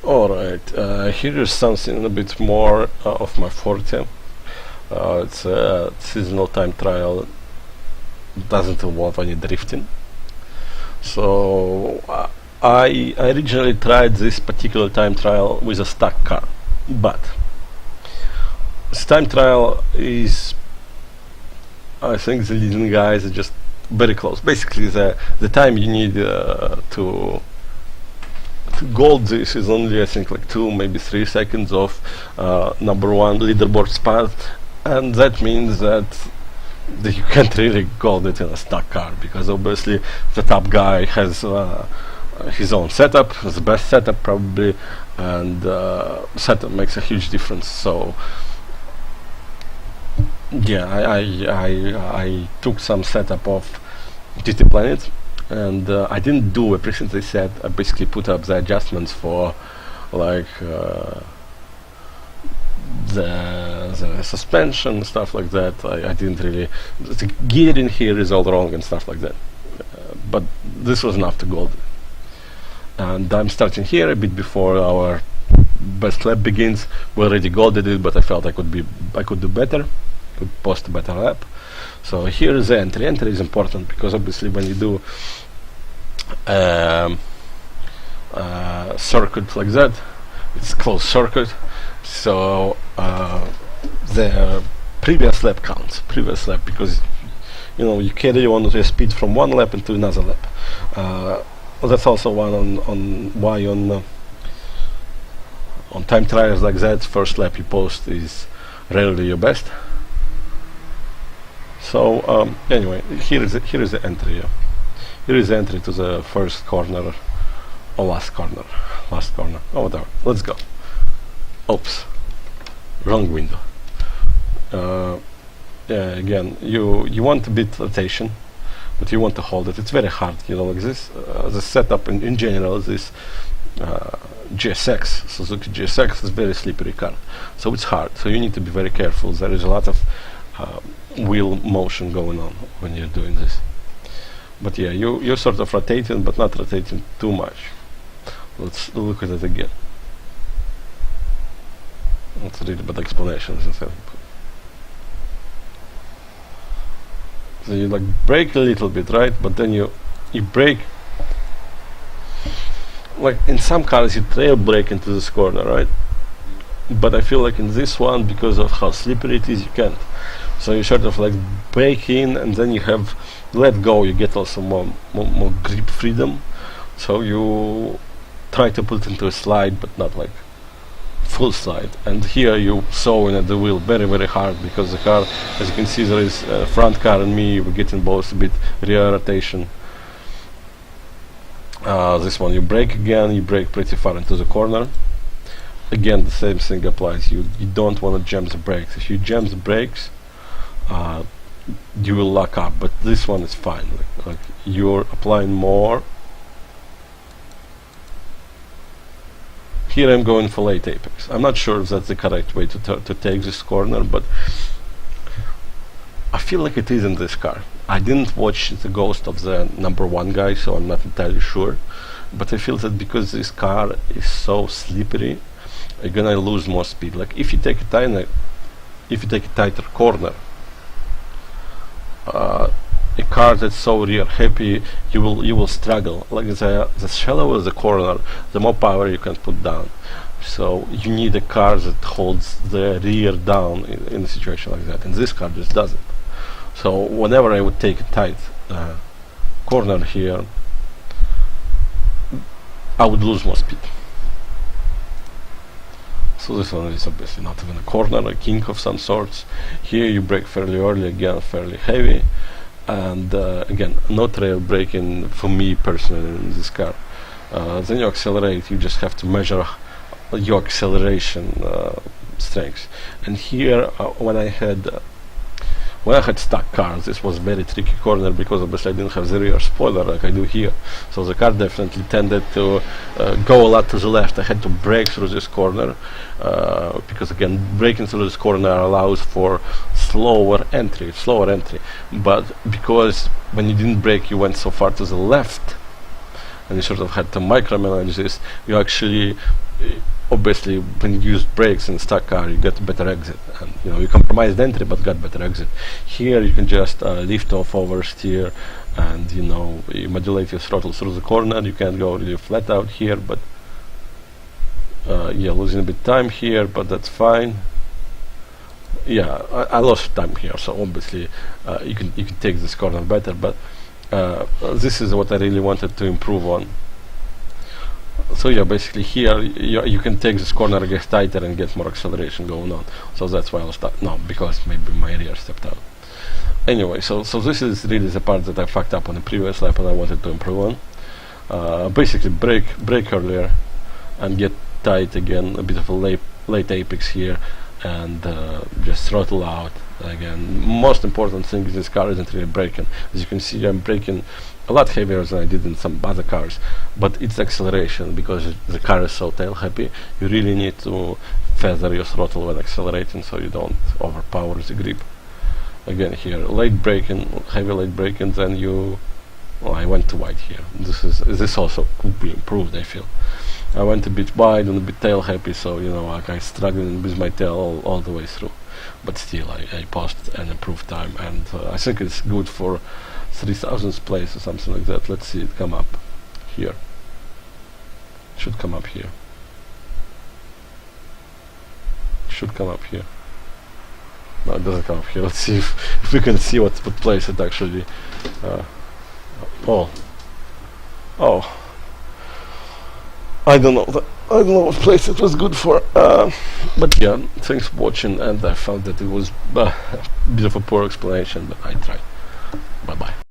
Alright, here is something a bit more of my forte. It's a seasonal time trial, doesn't involve any drifting. So I originally tried this particular time trial with a stock car, but this time trial is, I think the leading guys are just very close. Basically the time you need to gold this is only, I think, like 2 maybe 3 seconds of number 1 leaderboard spot, and that means that you can't really gold it in a stock car, because obviously the top guy has his own setup, the best setup probably, and setup makes a huge difference. So yeah, I took some setup of GT Planet, and I didn't do a preset set. I basically put up the adjustments for like the suspension, stuff like that. I didn't really, the gearing here is all wrong and stuff like that, but this was enough to gold it. And I'm starting here a bit before our best lap begins. We already golded it, but I felt I could do better, could post a better lap. So here is the entry. Entry is important because obviously when you do circuit like that, it's closed circuit. So the previous lap counts. Previous lap, because you know you carry on your speed from one lap into another lap. That's also one on why on time trials like that, first lap you post is rarely your best. So anyway, here is the entry. Yeah. Here is the entry to the first corner, or last corner, oh whatever. Let's go. Oops, wrong window. Yeah, again, you want a bit rotation, but you want to hold it. It's very hard, you know, like this. The setup in general, this GSX, Suzuki GSX, is very slippery car, so it's hard. So you need to be very careful. There is a lot of wheel motion going on when you're doing this. But yeah, you're sort of rotating, but not rotating too much. Let's look at it again. Let's read about explanations instead. So you like brake a little bit, right? But then you brake. Like in some cars you trail brake into this corner, right? But I feel like in this one, because of how slippery it is, you can't. So you sort of like brake in, and then you have let go. You get also more grip freedom. So you try to put it into a slide, but not like full slide. And here you sewing at the wheel very, very hard, because the car, as you can see, there is front car and me, we're getting both a bit rear rotation. This one you brake again, you brake pretty far into the corner. Again, the same thing applies. You don't want to jam the brakes. If you jam the brakes, you will lock up, but this one is fine. Like you're applying more. Here I'm going for late apex. I'm not sure if that's the correct way to take this corner, but I feel like it is in this car. I didn't watch the ghost of the number 1 guy, so I'm not entirely sure, but I feel that because this car is so slippery, you're gonna lose more speed. Like if you take a tighter corner, a car that's so rear happy, you will struggle. Like the shallower the corner, the more power you can put down. So you need a car that holds the rear down in a situation like that, and this car just doesn't. So whenever I would take a tight corner here, I would lose more speed. So this one is obviously not even a corner, a kink of some sorts. Here you brake fairly early, again fairly heavy, and again no trail braking for me personally in this car. Then you accelerate, you just have to measure your acceleration strength. And here when I had stock cars, this was very tricky corner, because obviously I didn't have the rear spoiler like I do here. So the car definitely tended to go a lot to the left. I had to brake through this corner, because again, braking through this corner allows for slower entry. But because when you didn't brake, you went so far to the left, and you sort of had to micromanage this, you actually obviously when you use brakes in a stock car you get better exit, and you know you compromised entry but got better exit. Here you can just lift off, oversteer, and you know you modulate your throttle through the corner. You can go really flat out here, but yeah, losing a bit time here, but that's fine. Yeah, I lost time here, so obviously you can take this corner better, but this is what I really wanted to improve on. So yeah, basically here you can take this corner, get tighter, and get more acceleration going on. So that's why I was no, because maybe my rear stepped out. Anyway, so this is really the part that I fucked up on the previous lap and I wanted to improve on. Basically brake earlier and get tight again, a bit of a late apex here, and just throttle out again. Most important thing is this car isn't really braking. As you can see, I'm braking a lot heavier than I did in some other cars, but it's acceleration, because the car is so tail happy. You really need to feather your throttle when accelerating so you don't overpower the grip. Again here, late braking, heavy late braking, then you I went too wide here. This also could be improved, I feel. I went a bit wide and a bit tail happy, so you know, like I struggled with my tail all the way through. But still, I passed an improved time, and I think it's good for 3000th place or something like that. Let's see it come up here. Should come up here. Should come up here. No, it doesn't come up here. Let's see if we can see what place it actually. Oh. I don't know. I don't know what place it was good for. But yeah, thanks for watching, and I found that it was a bit of a poor explanation, but I tried. Bye bye.